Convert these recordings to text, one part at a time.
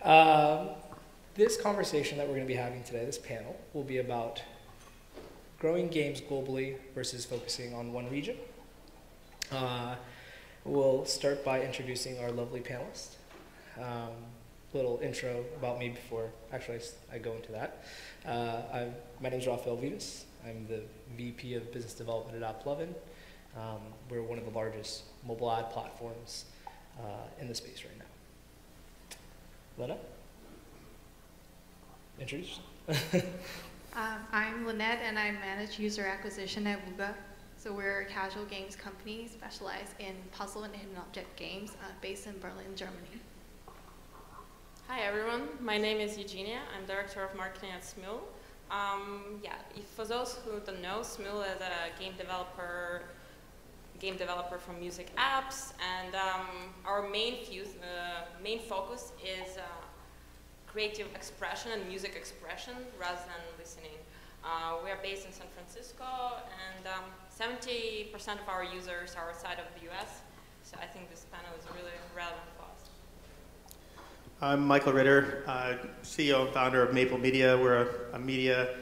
Um, this conversation that we're going to be having today, this panel, will be about growing games globally versus focusing on one region. We'll start by introducing our lovely panelists. Little intro about me before, actually I go into that. My name is Rafael Vivas. I'm the VP of Business Development at AppLovin. We're one of the largest mobile ad platforms in the space right now. Lenette? Introduce yourself. I'm Lenette, and I manage user acquisition at Wooga. So we're a casual games company specialized in puzzle and hidden object games based in Berlin, Germany. Hi everyone, my name is Eugenia. I'm Director of Marketing at Smule. For those who don't know, Smule is a game developer for music apps, and our main focus is creative expression and music expression rather than listening. We are based in San Francisco, and 70% of our users are outside of the US, so I think this panel is really relevant for us. I'm Michael Ritter, CEO and founder of Maple Media. We're a media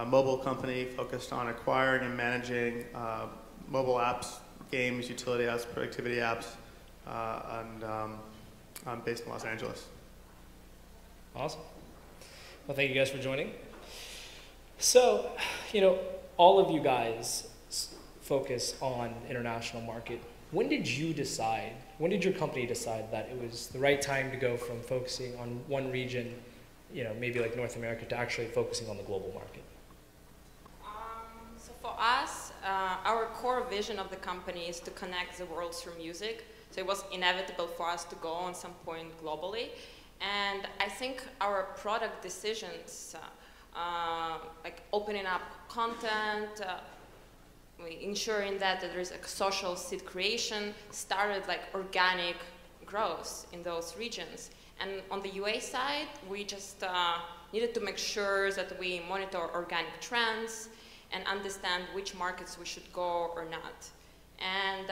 mobile company focused on acquiring and managing mobile apps, games, utility apps, productivity apps, and I'm based in Los Angeles. Awesome. Well, thank you guys for joining. So, all of you guys focus on international market. When did your company decide that it was the right time to go from focusing on one region, maybe like North America, to actually focusing on the global market? So for us, our core vision of the company is to connect the world through music. So it was inevitable for us to go on some point globally. And I think our product decisions, like opening up content, ensuring that there is a social seed creation, started like organic growth in those regions. And on the UA side, we just needed to make sure that we monitor organic trends and understand which markets we should go or not. And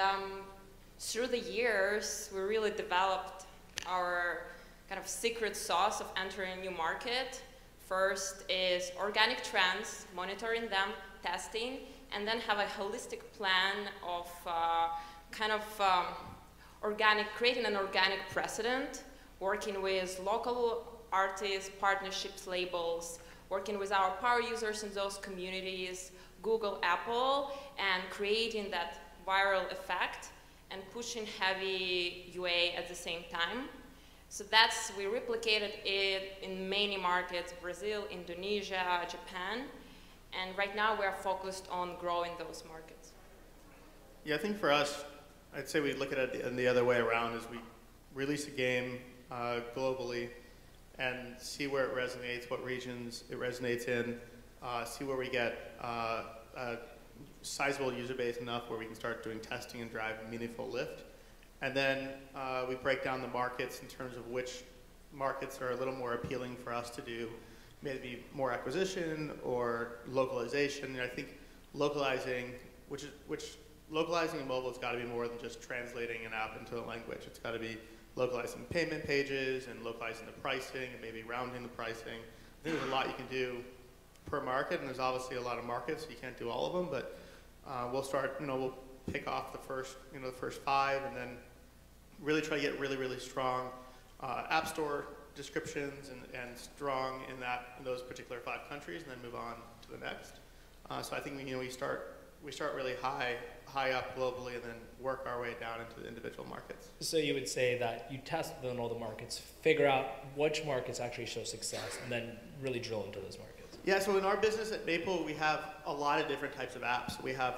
through the years, we really developed our kind of secret sauce of entering a new market. First is organic trends, monitoring them, testing, and then have a holistic plan of creating an organic precedent, working with local artists, partnerships, labels, working with our power users in those communities, Google, Apple, and creating that viral effect and pushing heavy UA at the same time. So we replicated it in many markets: Brazil, Indonesia, Japan. And right now we are focused on growing those markets. Yeah, I think for us, I'd say we look at it the other way around, is we release a game globally and see where it resonates, what regions it resonates in, see where we get a sizable user base enough where we can start doing testing and drive a meaningful lift. And then we break down the markets in terms of which markets are a little more appealing for us to do, maybe more acquisition or localization. And I think localizing, localizing in mobile has got to be more than just translating an app into a language. It's got to be localizing payment pages and localizing the pricing and maybe rounding the pricing. I think there's a lot you can do per market, and there's obviously a lot of markets, so you can't do all of them, but we'll start, we'll pick off the first 5, and then really try to get really strong app store descriptions and strong in those particular 5 countries, and then move on to the next. So I think we start really high up globally, and then work our way down into the individual markets. So you would say that you test within all the markets, figure out which markets actually show success, and then really drill into those markets. Yeah. So in our business at Maple, we have a lot of different types of apps. We have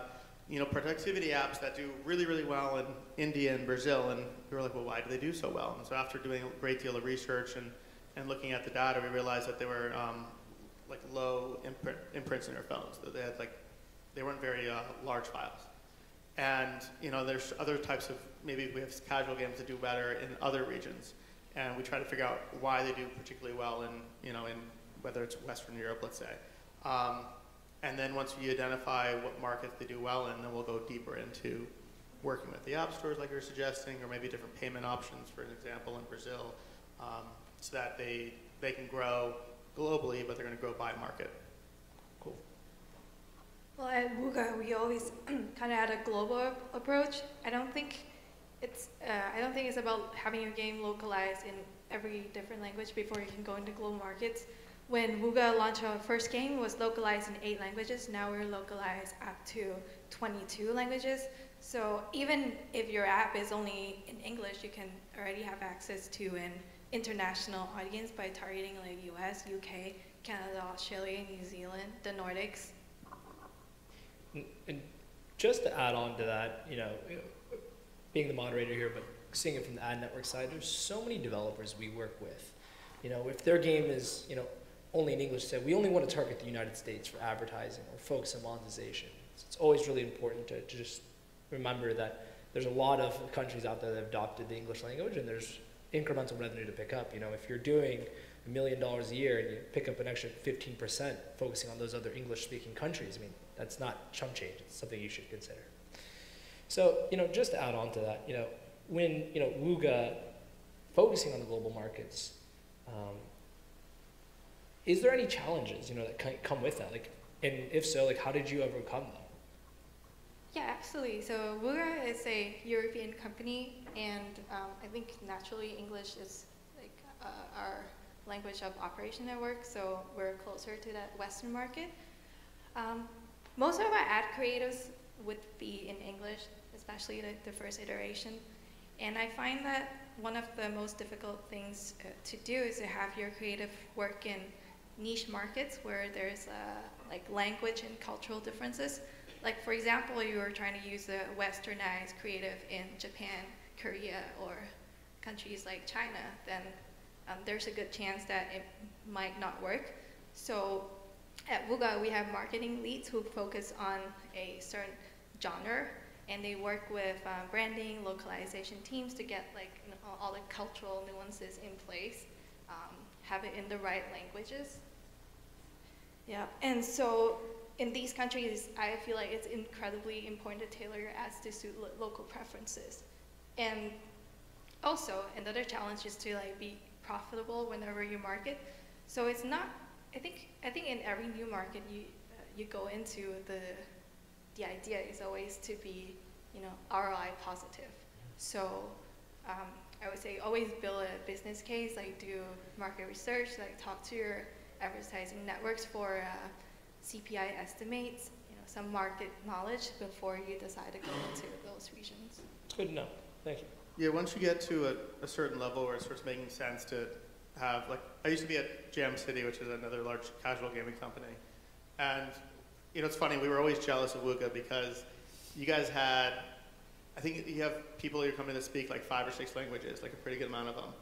productivity apps that do really well in India and Brazil, and we were like, well, why do they do so well? And so after doing a great deal of research and looking at the data, we realized that they were like low imprints in their phones. That they weren't very large files. And there's other types of, maybe we have casual games that do better in other regions, and we try to figure out why they do particularly well in whether it's Western Europe, let's say. And then once we identify what markets they do well in, then we'll go deeper into working with the app stores like you're suggesting, or maybe different payment options, for an example, in Brazil, so that they can grow globally, but they're going to grow by market. Cool. Well, at Wooga, we always kind of had a global approach. I don't think it's about having your game localized in every different language before you can go into global markets. When Wooga launched our first game, it was localized in 8 languages. Now we're localized up to 22 languages. So even if your app is only in English, you can already have access to an international audience by targeting like US, UK, Canada, Australia, New Zealand, the Nordics. And just to add on to that, being the moderator here, but seeing it from the ad network side, there's so many developers we work with. If their game is, only in English, we only want to target the United States for advertising or focus on monetization. So it's always really important to just remember that there's a lot of countries out there that have adopted the English language, and there's incremental revenue to pick up. If you're doing $1 million a year and you pick up an extra 15% focusing on those other English-speaking countries, that's not chump change. It's something you should consider. So, just to add on to that, when, Wooga focusing on the global markets, is there any challenges, that come with that? And if so, how did you overcome them? Yeah, absolutely. So Wooga is a European company, and I think naturally English is our language of operation at work, so we're closer to that Western market. Most of our ad creatives would be in English, especially the first iteration. And I find that one of the most difficult things to do is to have your creative work in niche markets where there's language and cultural differences. Like, for example, you were trying to use a westernized creative in Japan, Korea, or countries like China, then there's a good chance that it might not work. So at Wooga, we have marketing leads who focus on a certain genre, and they work with branding, localization teams to get all the cultural nuances in place, have it in the right languages. Yeah, and so in these countries, I feel like it's incredibly important to tailor your ads to suit local preferences. And also, another challenge is to be profitable whenever you market. So it's not, I think in every new market you go into, the idea is always to be, ROI positive. So I would say always build a business case, do market research, talk to your advertising networks for CPI estimates, some market knowledge before you decide to go into those regions. Good to know. Thank you. Yeah, once you get to a certain level where it starts making sense to have, I used to be at Jam City, which is another large casual gaming company. And, it's funny, we were always jealous of Wooga because you guys had, I think you have people in your company that speak 5 or 6 languages, a pretty good amount of them.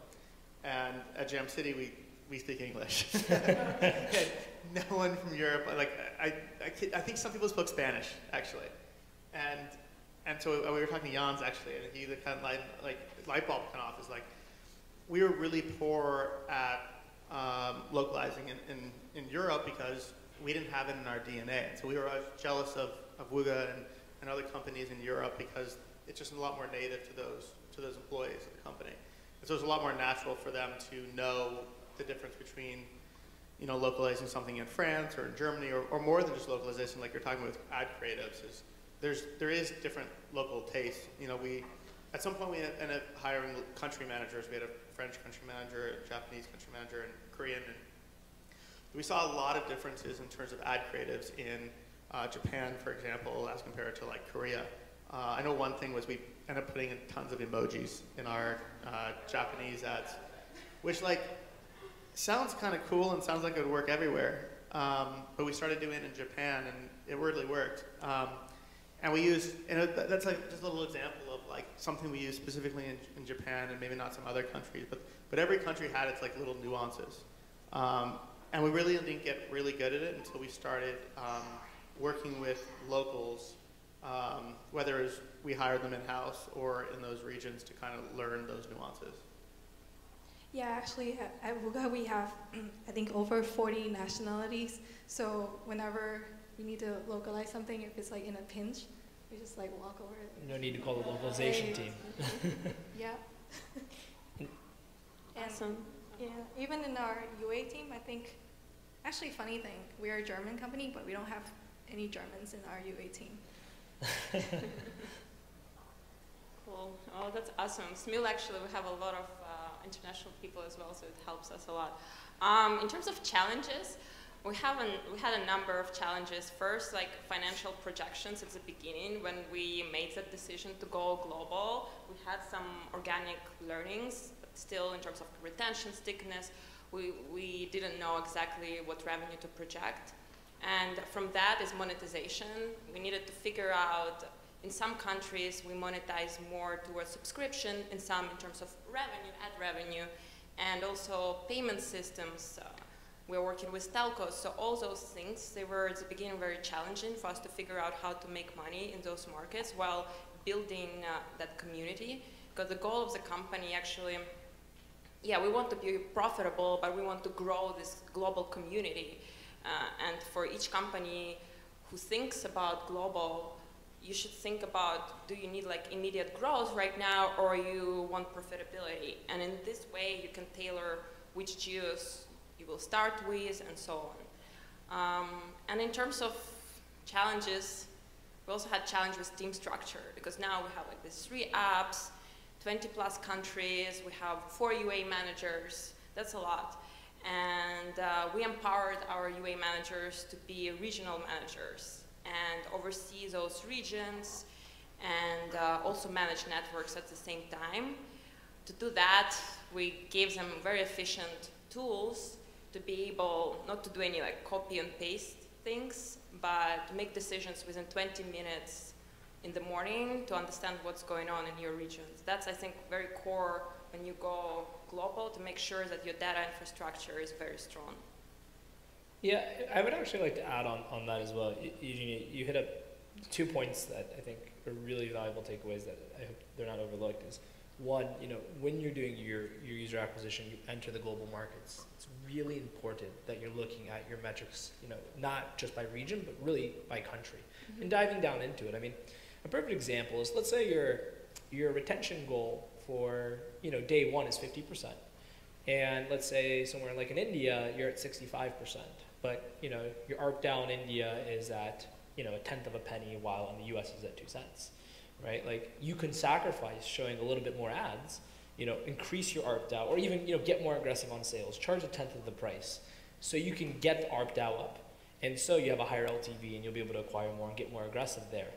And at Jam City, we speak English. And no one from Europe, I think some people spoke Spanish, actually. And so we were talking to Jans, actually, and he kind of light bulb went off, is we were really poor at localizing in Europe because we didn't have it in our DNA. And so we were jealous of Wooga and other companies in Europe because it's just a lot more native to those employees of the company. And so it's a lot more natural for them to know the difference between, localizing something in France or in Germany, or more than just localization, like you're talking with ad creatives. There is different local tastes. At some point we ended up hiring country managers. We had a French country manager, a Japanese country manager, and Korean. And we saw a lot of differences in terms of ad creatives in Japan, for example, as compared to Korea. I know one thing was we ended up putting in tons of emojis in our Japanese ads, which sounds kind of cool and sounds like it would work everywhere. But we started doing it in Japan, and it really worked. And we used, and that's just a little example of something we use specifically in Japan and maybe not some other countries, but every country had its little nuances. And we really didn't get really good at it until we started working with locals, whether it's we hired them in-house or in those regions to kind of learn those nuances. Yeah, actually, at Wooga we have, I think, over 40 nationalities. So whenever we need to localize something, if it's in a pinch, we just walk over it. No need to call the localization team. Yeah. Awesome. Yeah, even in our UA team, I think, actually funny thing, we are a German company, but we don't have any Germans in our UA team. Cool. Oh, that's awesome. Smule, actually, we have a lot of international people as well, so it helps us a lot. In terms of challenges, we had a number of challenges. First, like financial projections at the beginning when we made that decision to go global. We had some organic learnings, but still in terms of retention, stickiness, we didn't know exactly what revenue to project. And from that is monetization. We needed to figure out, in some countries, we monetize more towards subscription, in some in terms of revenue, ad revenue, and also payment systems. We're working with telcos, so all those things, they were at the beginning very challenging for us to figure out how to make money in those markets while building that community. Because the goal of the company actually, yeah, we want to be profitable, but we want to grow this global community. And for each company who thinks about global, you should think about, do you need like immediate growth right now, or you want profitability? And in this way, you can tailor which geos you will start with, and so on. And in terms of challenges, we also had challenge with team structure, because now we have like these 3 apps, 20 plus countries, we have 4 UA managers, that's a lot. And we empowered our UA managers to be regional managers and oversee those regions and also manage networks at the same time. To do that, we gave them very efficient tools to be able not to do any like copy and paste things, but to make decisions within 20 minutes in the morning to understand what's going on in your regions. That's, I think, very core when you go global, to make sure that your data infrastructure is very strong. Yeah, I would actually like to add on that as well. Eugenia, you hit up 2 points that I think are really valuable takeaways that I hope they're not overlooked. Is one, when you're doing your user acquisition, you enter the global markets. It's really important that you're looking at your metrics, not just by region, but really by country, and diving down into it. I mean, a perfect example is, let's say your retention goal for day 1 is 50%, and let's say somewhere like in India you're at 65%, but your ARPDAU in India is at a 1/10 of a penny, while in the US is at 2 cents. Right? Like, you can sacrifice showing a little bit more ads, increase your ARPDAU, or even, get more aggressive on sales, charge 1/10 of the price, so you can get the ARPDAU up. And so you have a higher LTV and you'll be able to acquire more and get more aggressive there.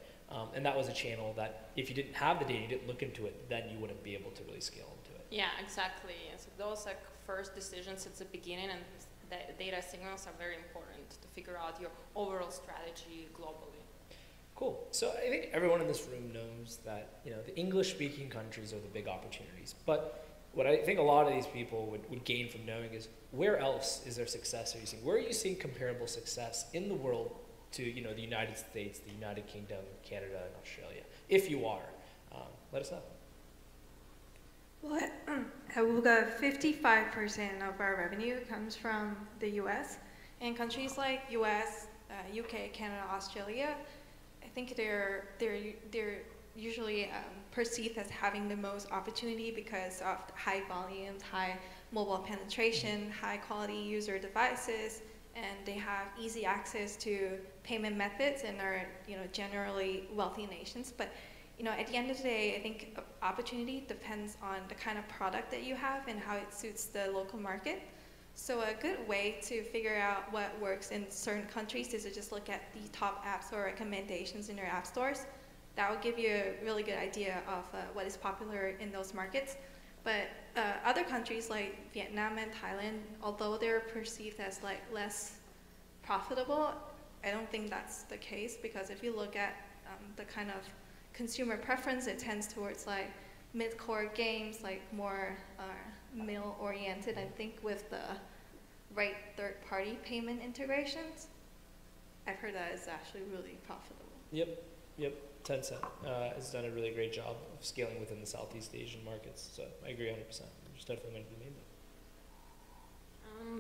And that was a channel that if you didn't have the data, you didn't look into it, then you wouldn't be able to really scale into it. Yeah, exactly. So those like first decisions at the beginning, and the data signals are very important to figure out your overall strategy globally. Cool. So I think everyone in this room knows that the English-speaking countries are the big opportunities. But what I think a lot of these people would gain from knowing is, where else is there success are you seeing? Where are you seeing comparable success in the world to the United States, the United Kingdom, Canada, and Australia? If you are, let us know. Well, at Wooga, 55% of our revenue comes from the US, and countries like US, UK, Canada, Australia, I think they're usually perceived as having the most opportunity because of high volumes, high mobile penetration, high quality user devices, and they have easy access to payment methods and are generally wealthy nations. But at the end of the day, I think opportunity depends on the kind of product that you have and how it suits the local market. So a good way to figure out what works in certain countries is to just look at the top apps or recommendations in your app stores. That will give you a really good idea of what is popular in those markets. But other countries like Vietnam and Thailand, although they're perceived as like less profitable, I don't think that's the case, because if you look at the kind of consumer preference, it tends towards like mid-core games, like more meal-oriented, I think, with the right third-party payment integrations. I've heard that is actually really profitable. Yep. Tencent has done a really great job of scaling within the Southeast Asian markets. So I agree 100%. There's definitely money to be made there.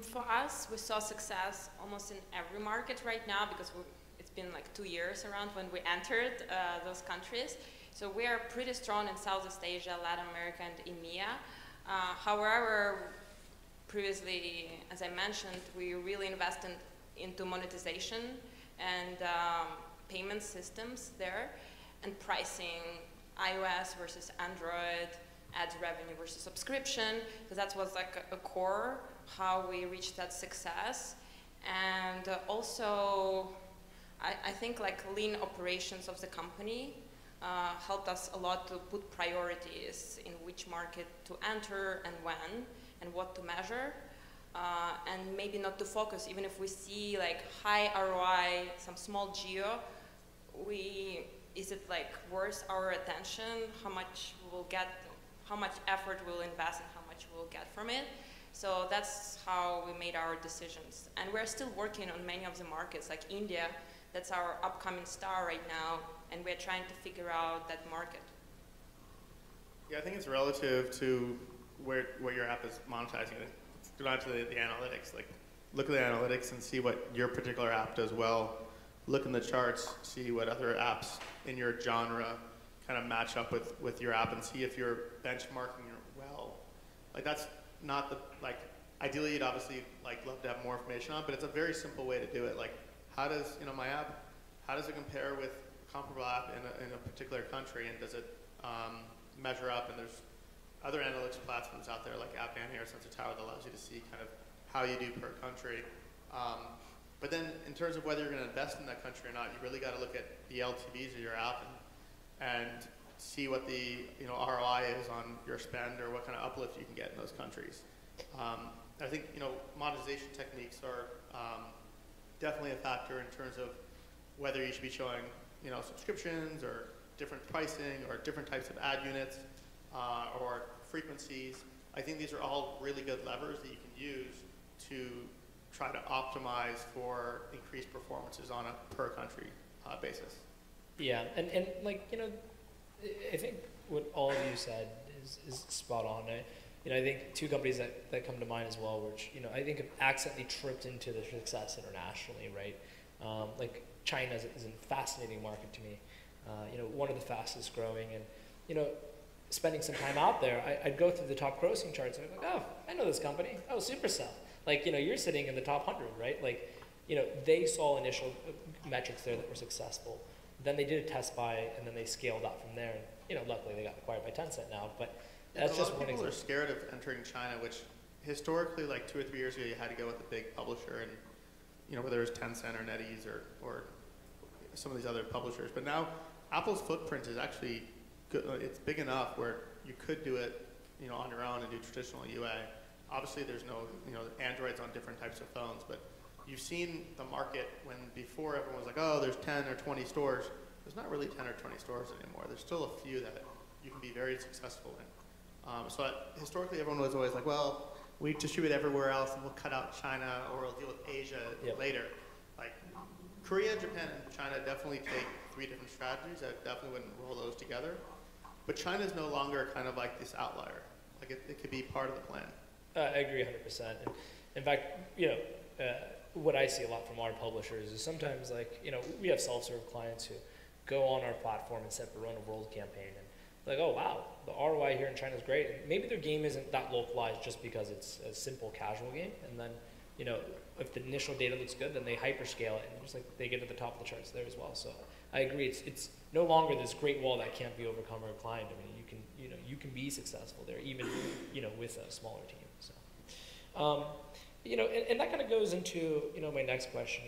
For us, we saw success almost in every market right now, because it's been like 2 years around when we entered those countries. So we are pretty strong in Southeast Asia, Latin America, and EMEA. However, previously, as I mentioned, we really invested into monetization and payment systems there, and pricing, iOS versus Android, ads revenue versus subscription, because that was like a core how we reached that success. And also, I think like lean operations of the company helped us a lot to put priorities in which market to enter and when, and what to measure, and maybe not to focus, even if we see like high ROI, some small geo, is it like worth our attention, how much we'll get, how much effort we'll invest and how much we'll get from it. So that's how we made our decisions. And we're still working on many of the markets, like India, that's our upcoming star right now, and we're trying to figure out that market. Yeah, I think it's relative to where your app is monetizing. Let's go down to the analytics. Like, look at the analytics and see what your particular app does well. Look in the charts, see what other apps in your genre kind of match up with your app, and see if you're benchmarking well. Like, that's not the, like, ideally you'd obviously like love to have more information on, but it's a very simple way to do it. Like, how does, my app, how does it compare with a comparable app in a particular country, and does it measure up? And there's other analytics platforms out there like App Annie or Sensor Tower that allows you to see kind of how you do per country. But then in terms of whether you're going to invest in that country or not, you really got to look at the LTVs of your app and see what the ROI is on your spend, or what kind of uplift you can get in those countries. I think monetization techniques are definitely a factor in terms of whether you should be showing subscriptions or different pricing or different types of ad units or frequencies. I think these are all really good levers that you can use to try to optimize for increased performances on a per country basis. Yeah, and like, I think what all of you said is spot on. I think two companies that come to mind as well, which, I think have accidentally tripped into the success internationally, right? Like China is a fascinating market to me. One of the fastest growing, and, spending some time out there, I'd go through the top grossing charts and I'd be like, oh, I know this company. Oh, Supercell. Like, you're sitting in the top 100, right? Like, they saw initial metrics there that were successful. Then they did a test buy, and then they scaled up from there. And, luckily they got acquired by Tencent now, but that's just one example. People are scared of entering China, which historically, like 2 or 3 years ago, you had to go with a big publisher, and whether it was Tencent or NetEase or some of these other publishers. But now Apple's footprint is actually good. It's big enough where you could do it, on your own and do traditional UA. Obviously, there's no, Android's on different types of phones, but you've seen the market when before everyone was like, oh, there's 10 or 20 stores. There's not really 10 or 20 stores anymore. There's still a few that you can be very successful in. Historically, everyone was always like, well, we distribute everywhere else and we'll cut out China, or we'll deal with Asia later. Like, Korea, Japan, and China definitely take 3 different strategies. I definitely wouldn't roll those together. But China is no longer kind of like this outlier. Like, it could be part of the plan. I agree 100%. And in fact, what I see a lot from our publishers is sometimes, like, we have self-serve clients who go on our platform and set up a run a world campaign, and like, oh wow, the ROI here in China is great. And maybe their game isn't that localized just because it's a simple casual game, and then if the initial data looks good, then they hyperscale it, and just like they get to the top of the charts there as well. So I agree, it's no longer this great wall that can't be overcome or climbed. I mean, you can be successful there even with a smaller team. So and that kind of goes into my next question.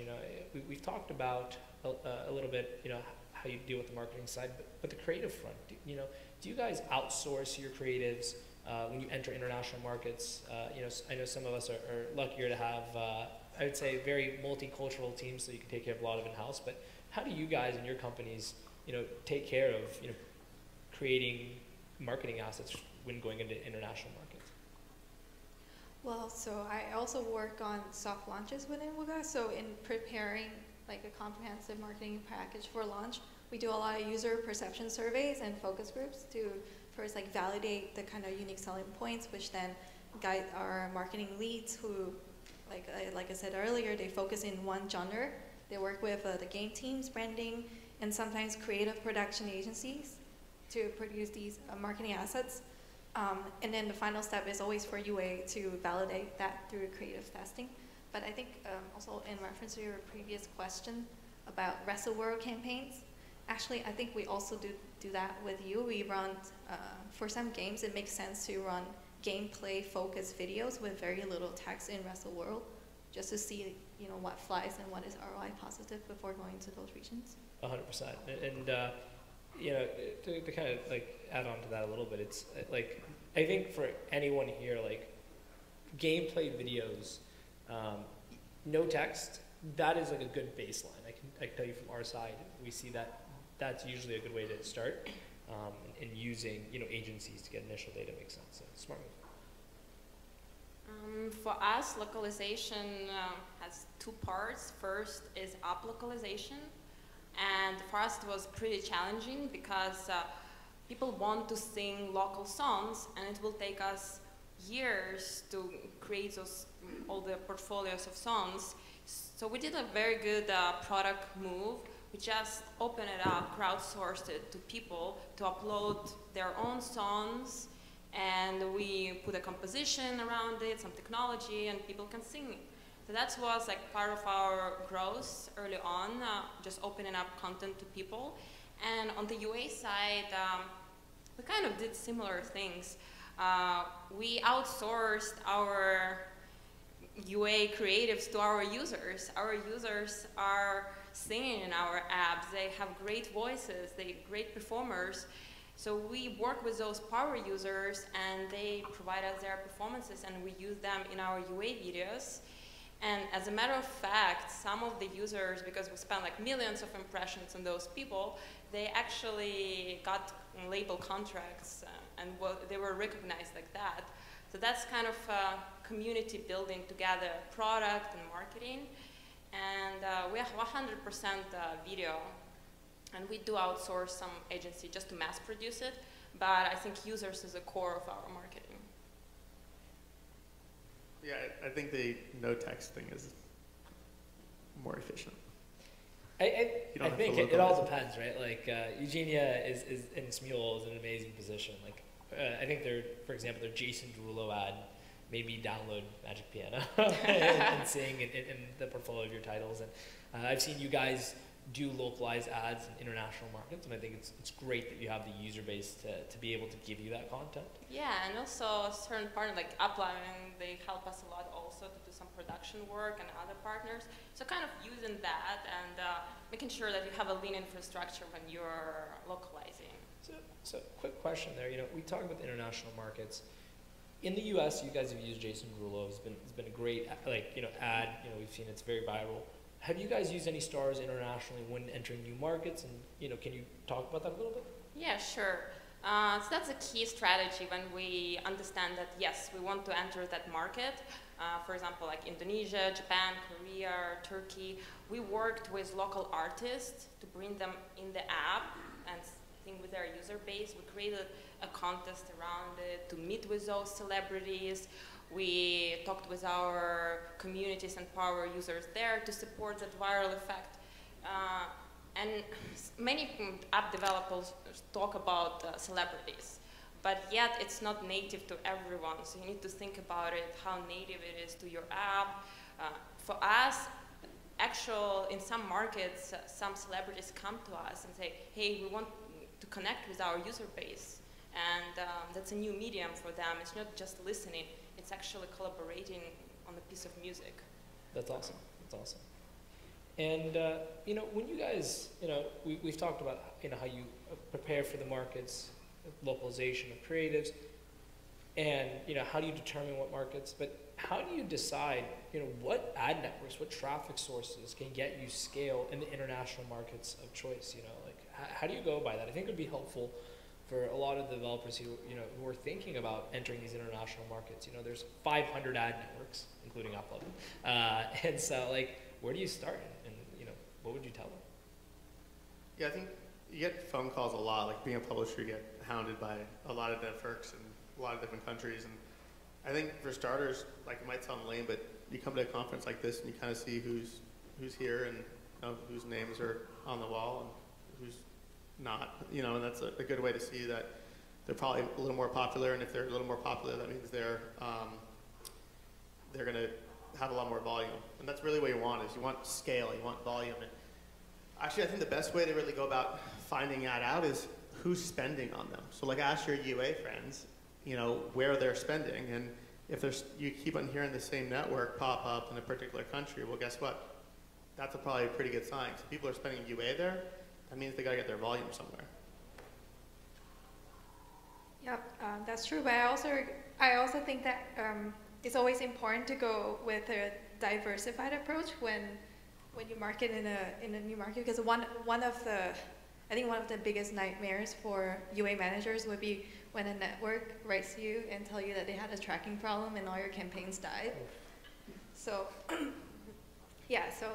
We've talked about a little bit how you deal with the marketing side, but the creative front, do you guys outsource your creatives when you enter international markets? I know some of us are luckier to have, I would say, very multicultural teams, so you can take care of a lot of in-house. But how do you guys and your companies, take care of, creating marketing assets when going into international markets? Well, so I also work on soft launches within Wooga. So in preparing like a comprehensive marketing package for launch, we do a lot of user perception surveys and focus groups to first like validate the kind of unique selling points, which then guide our marketing leads who, like I said earlier, they focus in one genre. They work with the game teams, branding, and sometimes creative production agencies to produce these marketing assets. And then the final step is always for UA to validate that through creative testing. But I think also in reference to your previous question about rest of world campaigns, actually I think we also do that with you. We run, for some games it makes sense to run gameplay focused videos with very little text in rest of world, just to see what flies and what is ROI positive before going to those regions. 100%. And to kind of like add on to that a little bit, it's like I think for anyone here, like gameplay videos, no text, that is like a good baseline. I can tell you from our side, we see that that's usually a good way to start. And using agencies to get initial data makes sense. So smart move. For us, localization has two parts. First is app localization, and for us it was pretty challenging because people want to sing local songs, and it will take us years to create all the portfolios of songs. So we did a very good product move. We just opened it up, crowdsourced it to people to upload their own songs, and we put a composition around it, some technology, and people can sing it. So that was like part of our growth early on, just opening up content to people. And on the UA side, we kind of did similar things. We outsourced our UA creatives to our users. Our users are singing in our apps. They have great voices, they're great performers. So we work with those power users, and they provide us their performances, and we use them in our UA videos. And as a matter of fact, some of the users, because we spent like millions of impressions on those people, they actually got label contracts, and they were recognized like that. So that's kind of community building together, product and marketing. And we have 100% video, and we do outsource some agency just to mass produce it, but I think users is the core of our marketing. Yeah, I think the no text thing is more efficient. I think it all depends, right? Like Eugenia is in Smule is in an amazing position. Like I think for example, their Jason Derulo ad made me download Magic Piano and sing in the portfolio of your titles. And I've seen you guys do localized ads in international markets, and I think it's great that you have the user base to be able to give you that content. Yeah, and also a certain partner like AppLovin, they help us a lot also to do some production work, and other partners. So kind of using that and making sure that you have a lean infrastructure when you're localizing. So quick question there. We talk about the international markets. In the U.S., you guys have used Jason Derulo. It's been a great ad. We've seen it's very viral. Have you guys used any stars internationally when entering new markets? And can you talk about that a little bit? Yeah, sure. So that's a key strategy when we understand that yes, we want to enter that market. For example, like Indonesia, Japan, Korea, Turkey. We worked with local artists to bring them in the app and sing with their user base. We created a contest around it to meet with those celebrities. We talked with our communities and power users there to support that viral effect. And many app developers talk about celebrities, but yet it's not native to everyone. So you need to think about it, how native it is to your app. For us, in some markets, some celebrities come to us and say, hey, we want to connect with our user base. And that's a new medium for them. It's not just listening, it's actually collaborating on a piece of music. That's awesome. That's awesome. And when you guys, we've talked about how you prepare for the markets, localization of creatives, and how do you determine what markets? But how do you decide, what ad networks, what traffic sources can get you scale in the international markets of choice? How do you go by that? I think it would be helpful for a lot of the developers who are thinking about entering these international markets. There's 500 ad networks, including AppLovin, and so where do you start, and what would you tell them? Yeah, I think you get phone calls a lot. Like being a publisher, you get hounded by a lot of networks and a lot of different countries. And I think for starters, it might sound lame, but you come to a conference like this and you kind of see who's here and whose names are on the wall and who's not. And that's a good way to see that they're probably a little more popular, and if they're a little more popular, that means they're going to have a lot more volume. And that's really what you want, is you want scale, you want volume. And actually, I think the best way to really go about finding that out is who's spending on them. So like ask your UA friends, you know, where they're spending. And if you keep on hearing the same network pop up in a particular country, well, guess what? That's probably a pretty good sign. So people are spending UA there, that means they got to get their volume somewhere. Yep, that's true. But I also think that it's always important to go with a diversified approach when you market in a new market, because one of the biggest nightmares for UA managers would be when a network writes to you and tell you that they had a tracking problem and all your campaigns died. So yeah, so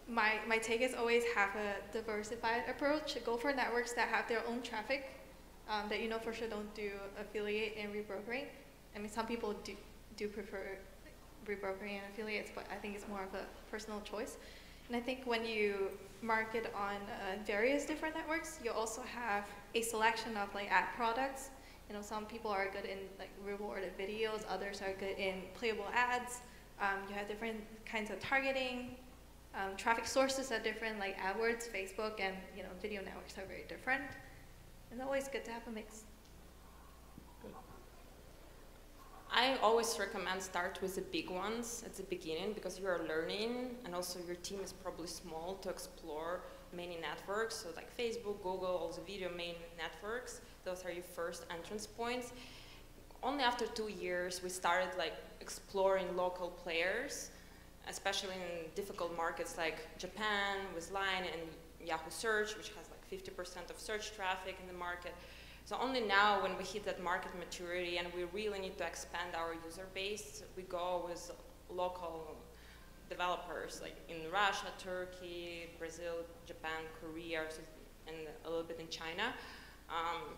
my take is always have a diversified approach. Go for networks that have their own traffic, that you know for sure don't do affiliate and rebrokering. I mean, some people do prefer rebrokering and affiliates, but I think it's more of a personal choice. And I think when you market on various different networks, you also have a selection of like ad products. You know, some people are good in like rewarded videos, others are good in playable ads. You have different kinds of targeting. Traffic sources are different, like AdWords, Facebook, and you know, video networks are very different. It's always good to have a mix. I always recommend start with the big ones at the beginning, because you are learning, and also your team is probably small to explore many networks, so like Facebook, Google, all the video main networks. Those are your first entrance points. Only after 2 years we started like exploring local players, especially in difficult markets like Japan with Line and Yahoo Search, which has like 50% of search traffic in the market. So only now, when we hit that market maturity and we really need to expand our user base, we go with local developers like in Russia, Turkey, Brazil, Japan, Korea, and a little bit in China,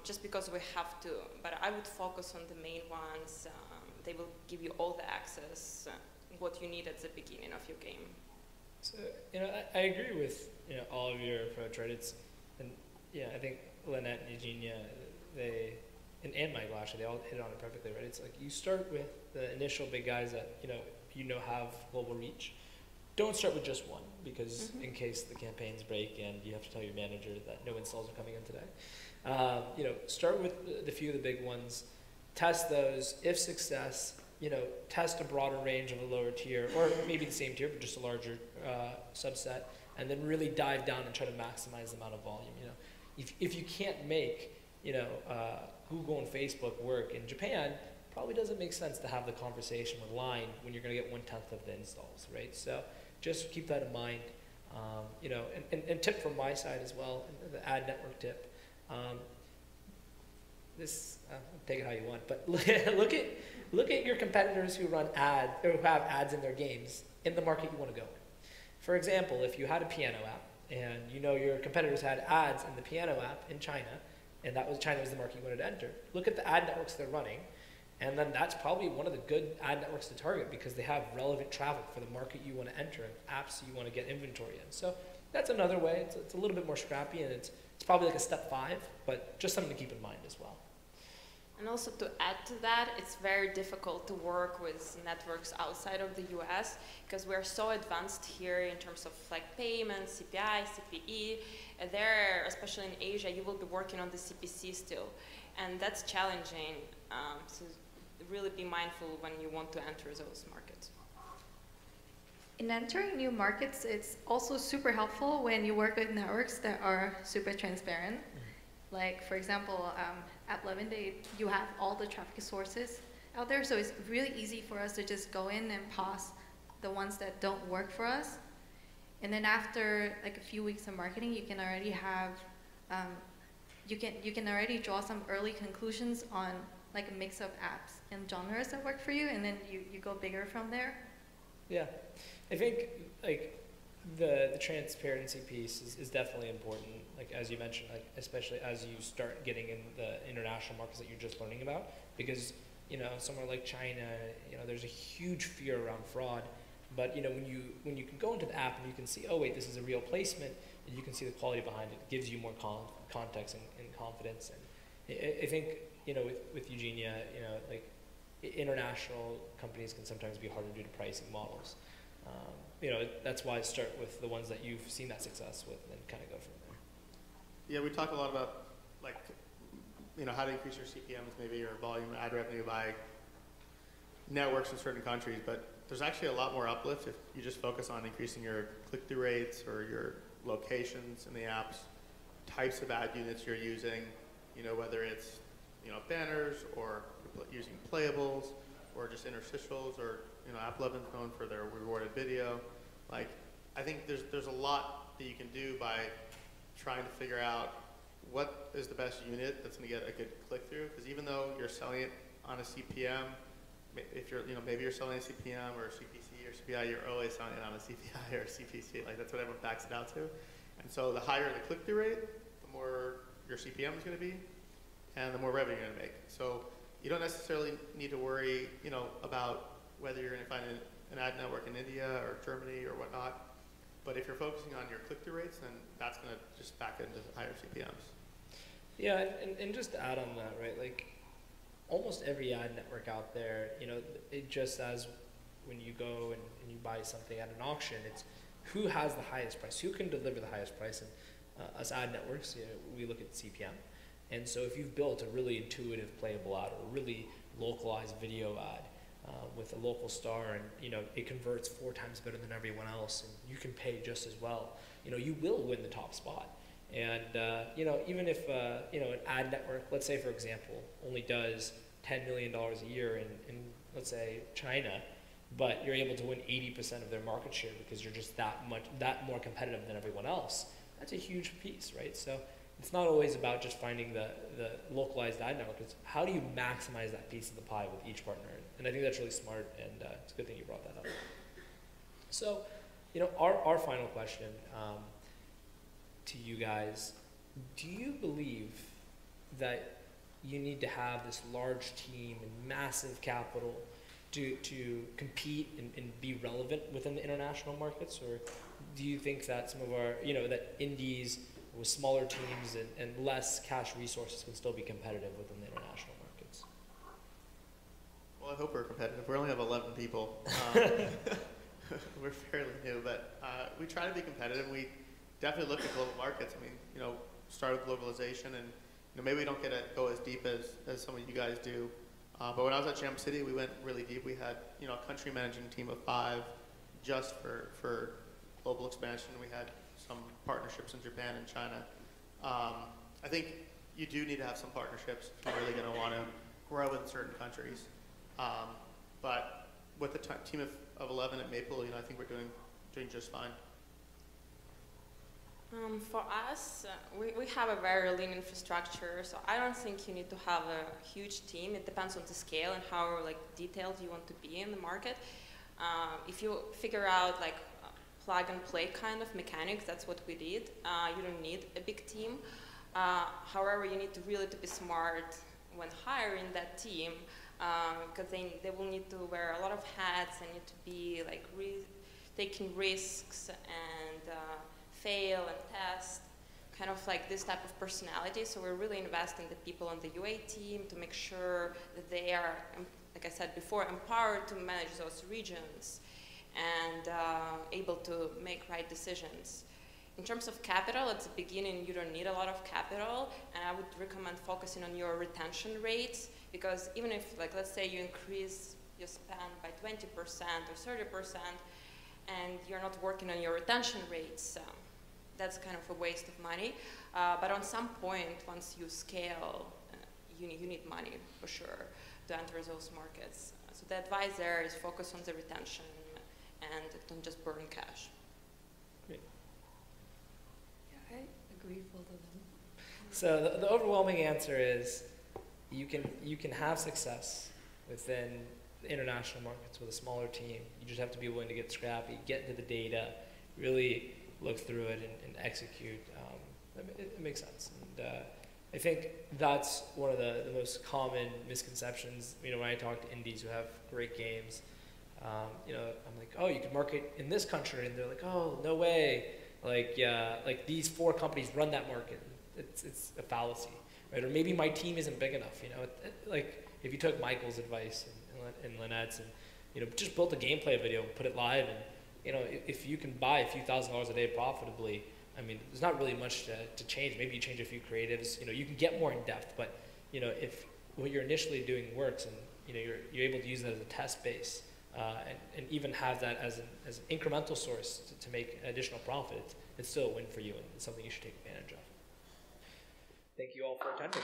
just because we have to. But I would focus on the main ones. They will give you all the access, what you need at the beginning of your game. So, you know, I agree with, you know, all of your approach, right? And yeah, I think Lenette and Eugenia, and Michael actually, they all hit on it perfectly, right? It's like you start with the initial big guys that you know have global reach. Don't start with just one, because in case the campaigns break and you have to tell your manager that no installs are coming in today. Start with the few of the big ones, test those. If success, test a broader range of a lower tier, or maybe the same tier but just a larger subset, and then really dive down and try to maximize the amount of volume. If you can't make Google and Facebook work in Japan, probably doesn't make sense to have the conversation with Line when you're going to get 1/10 of the installs, right? So just keep that in mind. And tip from my side as well, the ad network tip. Take it how you want, but look at your competitors who run ads or who have ads in their games in the market you want to go in. For example, if you had a piano app and your competitors had ads in the piano app in China, and China was the market you wanted to enter, look at the ad networks they're running, and then that's probably one of the good ad networks to target because they have relevant traffic for the market you want to enter and apps you want to get inventory in. So that's another way. It's a little bit more scrappy, and it's probably like a step 5, but just something to keep in mind as well. And also to add to that, it's very difficult to work with networks outside of the US because we're so advanced here in terms of like payments, CPI, CPE. And there, especially in Asia, you will be working on the CPC still. And that's challenging. So really be mindful when you want to enter those markets. In entering new markets, it's also super helpful when you work with networks that are super transparent. Like, for example, AppLovin, you have all the traffic sources out there, so it's really easy for us to just go in and pause the ones that don't work for us. And then after like a few weeks of marketing, you can already have, you can already draw some early conclusions on like a mix of apps and genres that work for you, and then you go bigger from there. Yeah, I think like the transparency piece is definitely important. Like as you mentioned, like especially as you start getting in the international markets that you're just learning about, because somewhere like China, there's a huge fear around fraud. But when you can go into the app and you can see, oh wait, this is a real placement, and you can see the quality behind it, it gives you more context and confidence. I think, with Eugenia, like international companies can sometimes be harder due to pricing models. That's why I start with the ones that you've seen that success with and kind of go from there. Yeah, we talk a lot about like, how to increase your CPMs, maybe your volume ad revenue by networks in certain countries, but there's actually a lot more uplift if you just focus on increasing your click-through rates or your locations in the apps, types of ad units you're using, whether it's, banners or using playables or just interstitials or, AppLovin's known for their rewarded video. Like, I think there's a lot that you can do by trying to figure out what is the best unit that's going to get a good click-through, because even though you're selling it on a CPM, if you're, maybe you're selling a CPM or a CPC or CPI, you're always selling it on a CPI or a CPC. Like, that's what everyone backs it out to. And so the higher the click-through rate, the more your CPM is going to be, and the more revenue you're going to make. So you don't necessarily need to worry, about whether you're going to find an ad network in India or Germany or whatnot. But if you're focusing on your click-through rates, then that's going to just back into higher CPMs. Yeah, and just to add on that, right, like almost every ad network out there, it just as when you go and you buy something at an auction, it's who has the highest price, who can deliver the highest price. And us ad networks, we look at CPM. And so if you've built a really intuitive playable ad or a really localized video ad with a local star and it converts 4 times better than everyone else and you can pay just as well, you will win the top spot. And even if an ad network, let's say for example, only does $10 million a year in let's say China, but you're able to win 80% of their market share because you're just that more competitive than everyone else, that's a huge piece, right? So it's not always about just finding the localized ad network. It's how do you maximize that piece of the pie with each partner? And I think that's really smart, and it's a good thing you brought that up. So, our final question to you guys, do you believe that you need to have this large team and massive capital to compete and be relevant within the international markets? Or do you think that some of our, that indies with smaller teams and less cash resources can still be competitive within the international markets? Well, I hope we're competitive. We only have 11 people. We're fairly new, but we try to be competitive. We definitely look at global markets. I mean, start with globalization, and maybe we don't go as deep as some of you guys do. But when I was at Jam City, we went really deep. We had a country managing team of 5 just for global expansion. We had some partnerships in Japan and China. I think you do need to have some partnerships if you're really going to want to grow in certain countries. But with the team of 11 at Maple, I think we're doing just fine. For us, we have a very lean infrastructure, so I don't think you need to have a huge team. It depends on the scale and how detailed you want to be in the market. If you figure out plug and play kind of mechanics, that's what we did. You don't need a big team. However, you need to really be smart when hiring that team, because they will need to wear a lot of hats and need to be taking risks and fail and test, kind of this type of personality. So we're really investing the people on the UA team to make sure that they are, like I said before, empowered to manage those regions and able to make right decisions. In terms of capital, at the beginning, you don't need a lot of capital, and I would recommend focusing on your retention rates, because even if, let's say you increase your spend by 20% or 30%, and you're not working on your retention rates, that's kind of a waste of money. But on some point, once you scale, you need money for sure to enter those markets. So the advice there is focus on the retention and don't just burn cash. Great. Yeah, I agree with both of them. So the overwhelming answer is you can have success within the international markets with a smaller team. You just have to be willing to get scrappy, get into the data, really look through it and execute. It makes sense. And I think that's one of the most common misconceptions. When I talk to indies who have great games, I'm like, oh, you can market in this country, and they're like, oh, no way. These 4 companies run that market. It's a fallacy, right? Or maybe my team isn't big enough, you know? Like, if you took Michael's advice and Lenette's and, you know, just built a gameplay video, put it live, and, you know, if you can buy a few $1,000s a day profitably, I mean, there's not really much to change. Maybe you change a few creatives, you know, you can get more in depth, but, you know, if what you're initially doing works and, you know, you're able to use that as a test base, and even have that as an incremental source to make additional profit, it's still a win for you, and it's something you should take advantage of. Thank you all for attending.